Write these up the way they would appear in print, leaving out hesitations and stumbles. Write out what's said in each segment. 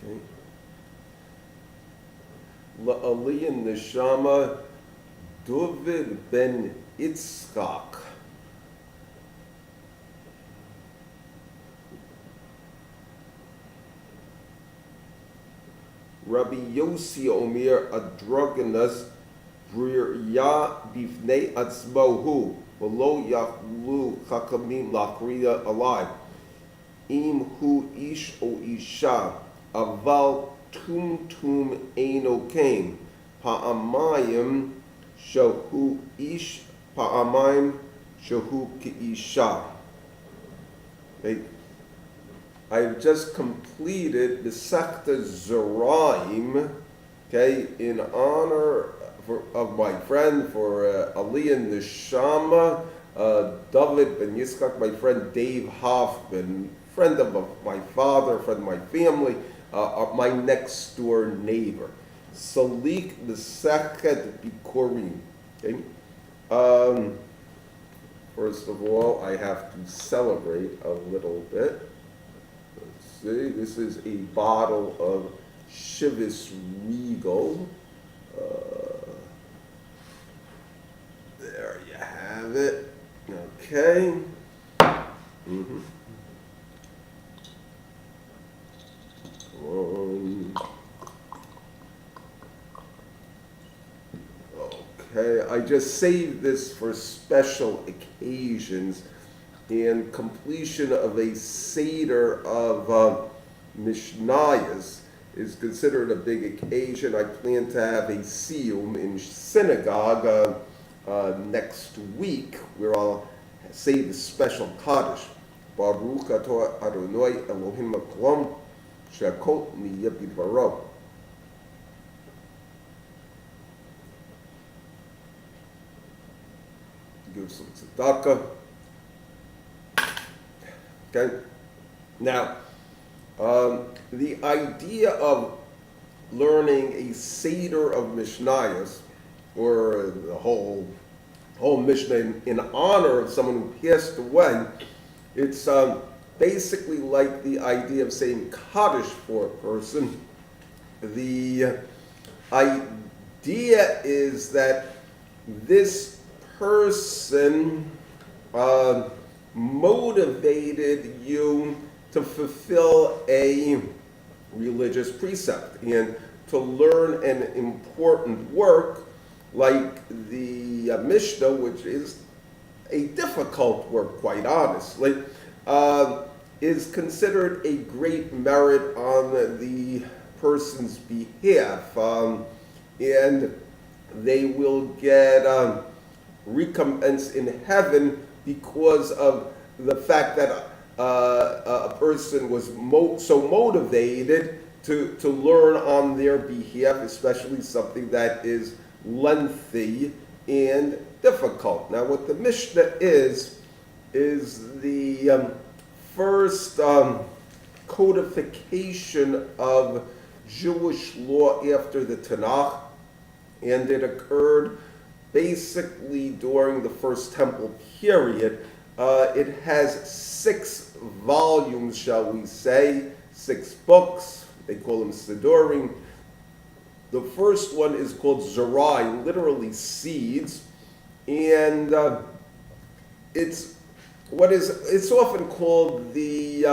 Okay. La'aliyan neshama David ben Yitzchak. Rabbi Yossi Omer Adraganas Brirya Bifnei Atzmohu V'lo Yachlu Chakamim Lachriya alive Im Hu Ish O Isha Aval Tum Tum Eino Kain Pa'amayim Shahu Ish Pa'amayim Shahu Ki'isha. Okay. I've just completed the Sekta Zeraim, okay, in honor of my friend, for Aliyah Neshama, David ben Yitzchak, my friend Dave Hoffman, friend of my father, friend of my family, my next door neighbor. Salik the Seket Bikurim. Okay. First of all, I have to celebrate a little bit. See, this is a bottle of Chivas Regal. There you have it. Okay. Mm-hmm. Okay, I just saved this for special occasions and completion of a Seder of Mishnayos is considered a big occasion. I plan to have a Siyum in synagogue next week, where I'll say the special Kaddish. Baruch atah Adonai Elohim Haolam she'akol niyeh bidvaro. Give some tzedakah. Okay. Now, the idea of learning a Seder of Mishnayos, or the whole Mishnah in honor of someone who passed away, it's basically like the idea of saying Kaddish for a person. The idea is that this person motivated you to fulfill a religious precept and to learn an important work like the Mishna, which is a difficult work, quite honestly, is considered a great merit on the person's behalf, and they will get recompense in heaven because of the fact that a person was so motivated to learn on their behalf, especially something that is lengthy and difficult. Now, what the Mishnah is the first codification of Jewish law after the Tanakh, and it occurred basically during the First Temple period. It has 6 volumes, shall we say, 6 books. They call them Sidurim. The first one is called Zerai, literally seeds, and it's often called the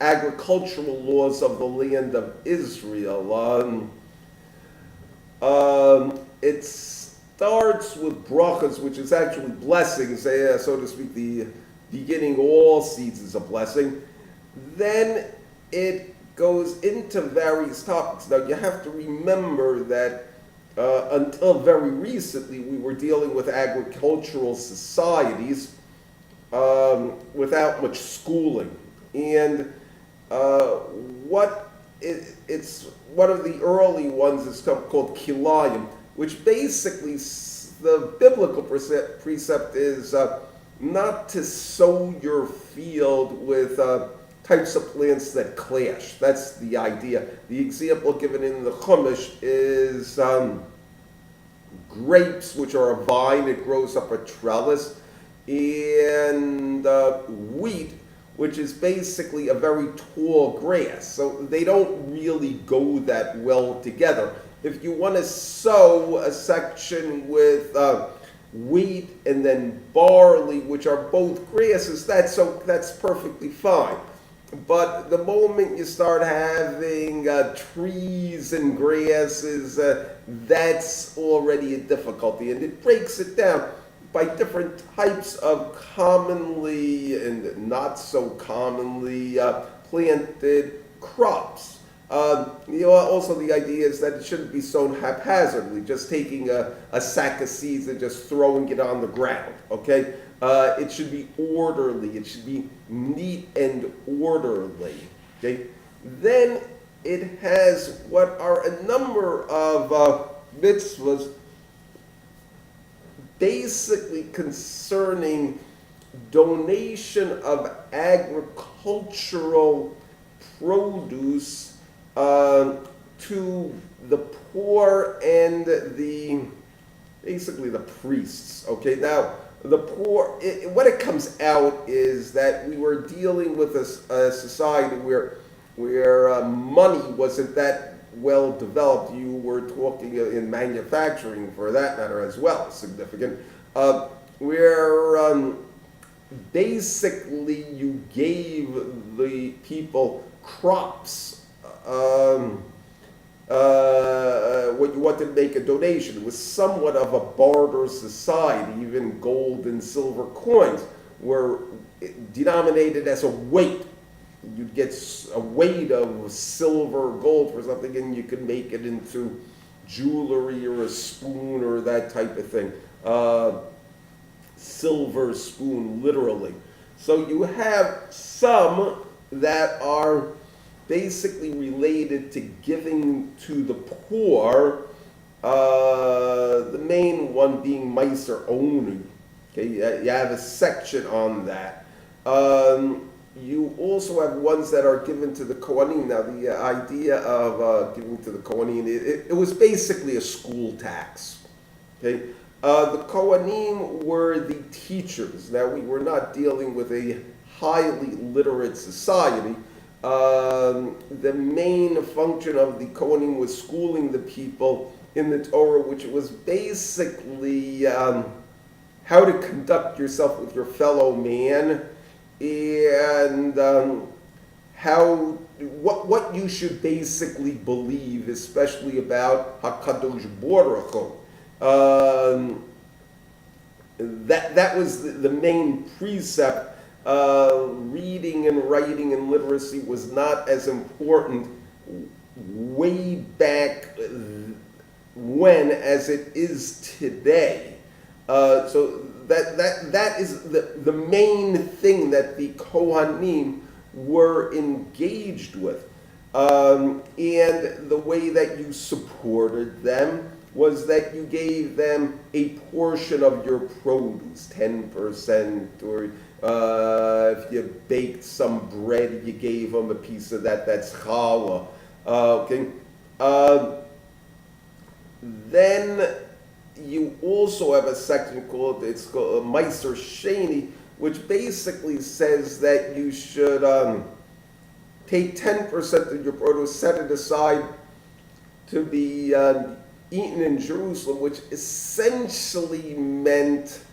agricultural laws of the land of Israel. It starts with brachas, which is actually blessings, so to speak. The beginning all seeds is a blessing. Then it goes into various topics. Now, you have to remember that until very recently, we were dealing with agricultural societies without much schooling. And it's one of the early ones is called Kilayim, which basically the biblical precept is not to sow your field with types of plants that clash. That's the idea. The example given in the Chumash is grapes, which are a vine. It grows up a trellis. And wheat, which is basically a very tall grass. So they don't really go that well together. If you want to sow a section with wheat and then barley, which are both grasses, that's perfectly fine. But the moment you start having trees and grasses, that's already a difficulty, and it breaks it down by different types of commonly and not so commonly planted crops. Also the idea is that it shouldn't be sown haphazardly, just taking a sack of seeds and just throwing it on the ground, okay? It should be orderly, it should be neat and orderly, okay? Then it has what are a number of mitzvahs basically concerning donation of agricultural produce to the poor and basically the priests. Okay, now the poor, what it comes out is that we were dealing with a society where money wasn't that well developed. You were talking in manufacturing, for that matter, as well, significant, where basically you gave the people crops. When you wanted to make a donation, it was somewhat of a barter society. Even gold and silver coins were denominated as a weight. You'd get a weight of silver or gold for something, and you could make it into jewelry or a spoon or that type of thing. Silver spoon, literally. So you have some that are basically related to giving to the poor, the main one being Meiser Oni. Okay, you have a section on that. You also have ones that are given to the Kohanim. Now, the idea of giving to the Kohanim, it was basically a school tax. Okay, the Kohanim were the teachers. Now, we were not dealing with a highly literate society. The main function of the Kohanim was schooling the people in the Torah, which was basically how to conduct yourself with your fellow man, and what you should basically believe, especially about HaKadosh Baruch Hu. That was the main precept. Reading and writing and literacy was not as important way back when as it is today. So that is the main thing that the Kohanim were engaged with. And the way that you supported them was that you gave them a portion of your produce, 10%, or if you baked some bread, you gave them a piece of that. That's challah. Okay. Then you also have a section called Meiser Sheni, which basically says that you should take 10% of your produce, set it aside to be eaten in Jerusalem, which essentially meant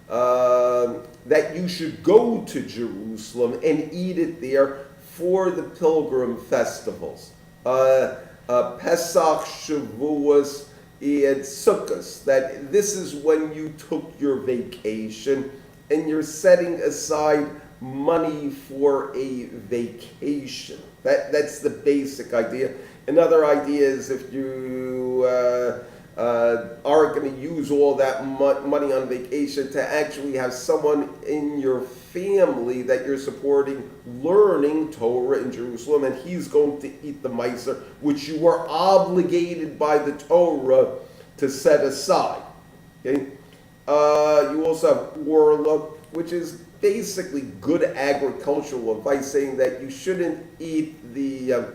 that you should go to Jerusalem and eat it there for the pilgrim festivals. Pesach, Shavuos, and Sukkot, that this is when you took your vacation and you're setting aside money for a vacation. That's the basic idea. Another idea is if you are going to use all that money on vacation to actually have someone in your family that you're supporting learning Torah in Jerusalem, and he's going to eat the Meiser, which you were obligated by the Torah to set aside. Okay? You also have Orla, which is basically good agricultural advice, saying that you shouldn't eat the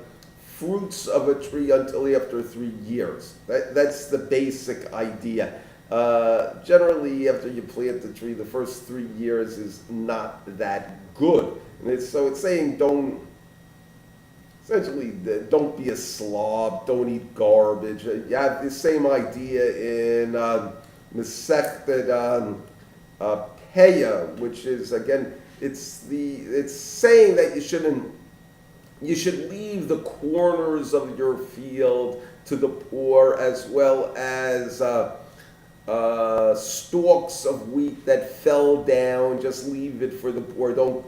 fruits of a tree until after 3 years. That's the basic idea. Generally, after you plant the tree, the first 3 years is not that good. So it's saying essentially, don't be a slob, don't eat garbage. You have the same idea in Masechet Peah, which is, again, it's saying that you should leave the corners of your field to the poor, as well as stalks of wheat that fell down. Just leave it for the poor. Don't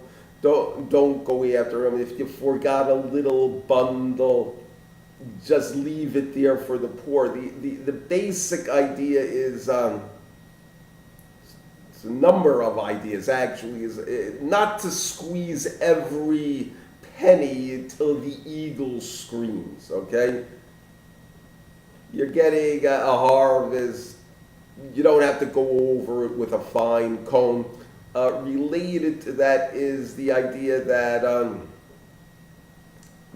go after them. If you forgot a little bundle, just leave it there for the poor. The basic idea is it's a number of ideas actually, is not to squeeze every penny until the eagle screams. Okay, you're getting a harvest. You don't have to go over it with a fine comb. Related to that is the idea that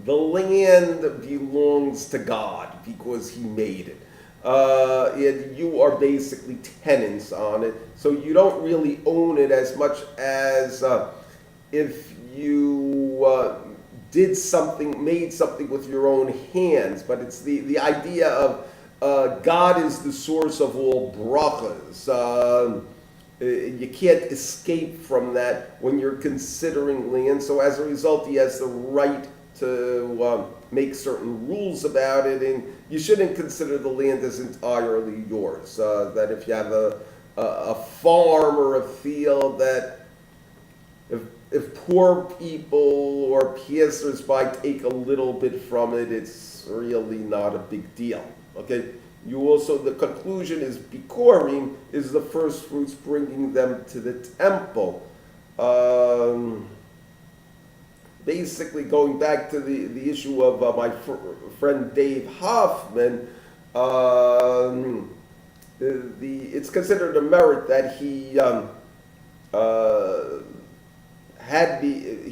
the land belongs to God because He made it. And you are basically tenants on it, so you don't really own it as much as if you made something with your own hands. But it's the idea of God is the source of all brachas. You can't escape from that when you're considering land. So as a result, he has the right to make certain rules about it, and you shouldn't consider the land as entirely yours. That if you have a farm or a field, that if poor people or passers-by take a little bit from it, it's really not a big deal. Okay. The conclusion is Bikurim is the first fruits, bringing them to the temple. Basically, going back to the issue of my friend Dave Hoffman, it's considered a merit that he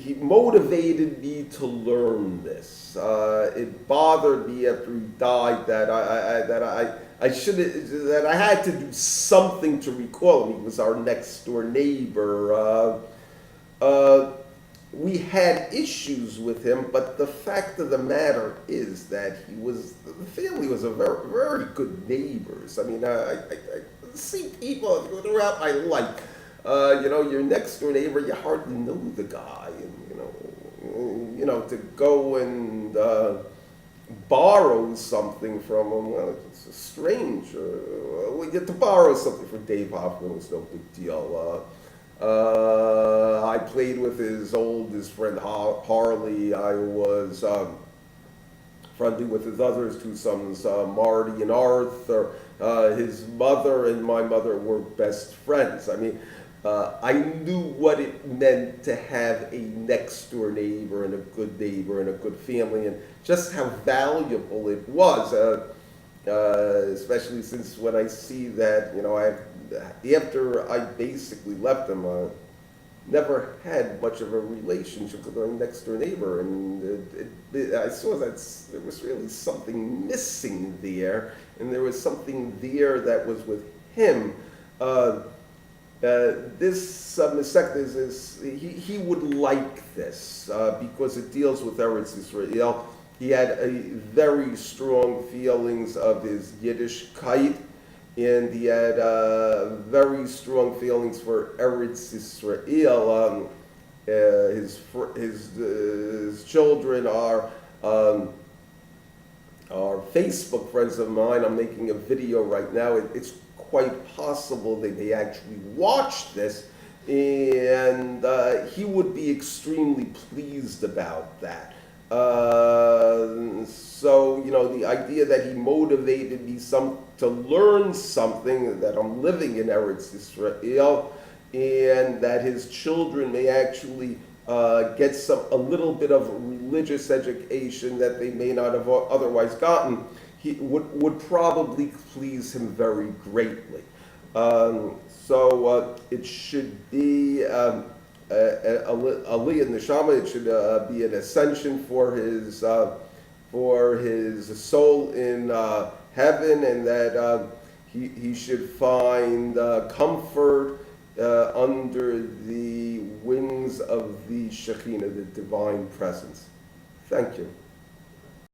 he motivated me to learn this. It bothered me after he died that I had to do something to recall him. He was our next door neighbor. We had issues with him, but the fact of the matter is that the family was a very, very good neighbors. I mean, I see people throughout my life. Your next door neighbor, you hardly know the guy, and to go and borrow something from him, well, it's strange. We get to borrow something from Dave Hoffman was no big deal. I played with his oldest friend Harley. I was friendly with his other two sons, Marty and Arthur. His mother and my mother were best friends. I mean, I knew what it meant to have a next door neighbor and a good neighbor and a good family, and just how valuable it was, especially since when I see that, after I basically left him, never had much of a relationship with our next door neighbor, and I saw that there was really something missing there, and there was something there that was with him. This Masechet is he would like this because it deals with Eretz Yisrael. He had a very strong feelings of his Yiddishkeit, and he had very strong feelings for Eretz Yisrael. His children are Facebook friends of mine. I'm making a video right now. It's quite possible they may actually watch this, and he would be extremely pleased about that. So the idea that he motivated me to learn something, that I'm living in Eretz Yisrael, and that his children may actually get a little bit of religious education that they may not have otherwise gotten, he would probably please him very greatly. So it should be a Aliyah Neshama. It should be an ascension for his soul in heaven, and that he should find comfort under the wings of the Shekhinah, the divine presence. Thank you.